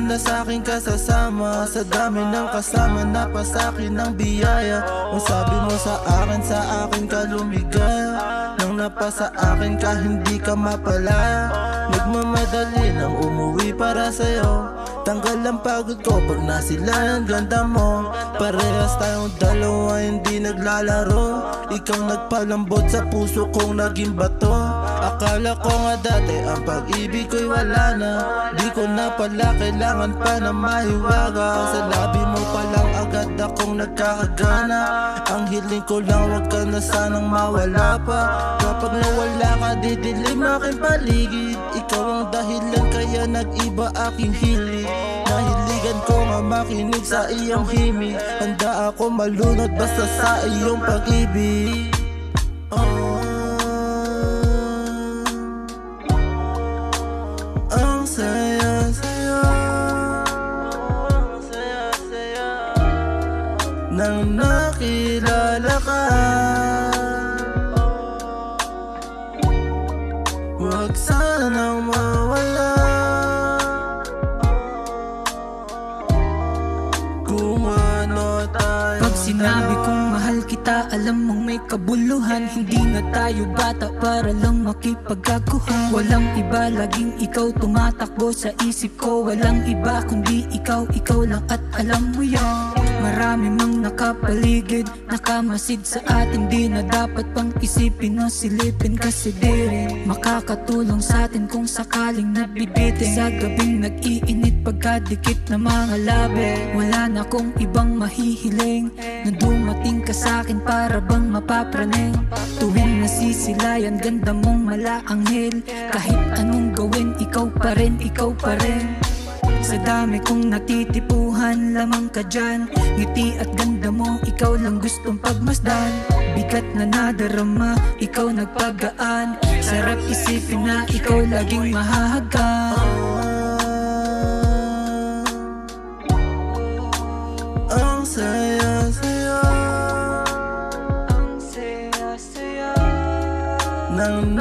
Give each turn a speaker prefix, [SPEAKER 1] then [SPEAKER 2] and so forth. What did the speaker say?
[SPEAKER 1] maganda sa aking kasasama. Sa dami ng kasama na pa sa'kin ng biyaya. Kung sabi mo sa akin ka lumigaya. Nang napasa akin ka hindi ka mapalaya. Nagmamadali nang umuwi para sa'yo. Tanggal ang pagod ko pag nasila ang ganda mo. Parehas tayong dalawa hindi naglalaro. Ikaw nagpalambot sa puso kong naging bato. Akala ko nga dati ang pag-ibig ko'y wala na. Di ko na pala kailangan pa na mahiwaga. Sa labi mo palang agad akong nagkakagana. Ang hiling ko lang wag ka na sanang mawala pa. Kapag nawala ka didilim aking paligid. Ikaw ang dahilan kaya nag-iba aking hilig. Nahiligan ko nga makinig sa iyong himig. Handa ako malunod basta sa iyong pag-ibig. Ang saya-saya, ang saya-saya nang nakilala ka. Huwag sanang mawala. Kung ano tayo.
[SPEAKER 2] Pag sinabi kong mahal kita, alam mong may kabuluhan. Hindi na tayo bata para lang makipagkaguhan. Walang iba, laging ikaw tumatakbo sa isip ko. Walang iba kundi ikaw, ikaw lang at alam mo yan. Marami mang nakapaligid, nakamasid sa atin. Di na dapat pang isipin o silipin. Kasi di rin makakatulong sa atin kung sakaling nabibitin. Sa gabing nag-iinit pagkadikit na mga labi. Wala na kong ibang mahihiling na dumating ka sa'kin para bang mapapraning. Tuwing nasisilayan, ganda mong malaanghel. Kahit anong gawin, ikaw pa rin, ikaw pa rin. Sa dami kong natitipuhan, lamang ka dyan. Ngiti at ganda mo, ikaw lang gustong pagmasdan. Bigat na nadarama, ikaw nagpagaan. Sarap isipin na ikaw laging mahahaga.
[SPEAKER 1] Ang saya-saya,
[SPEAKER 2] Ang saya-saya
[SPEAKER 1] nang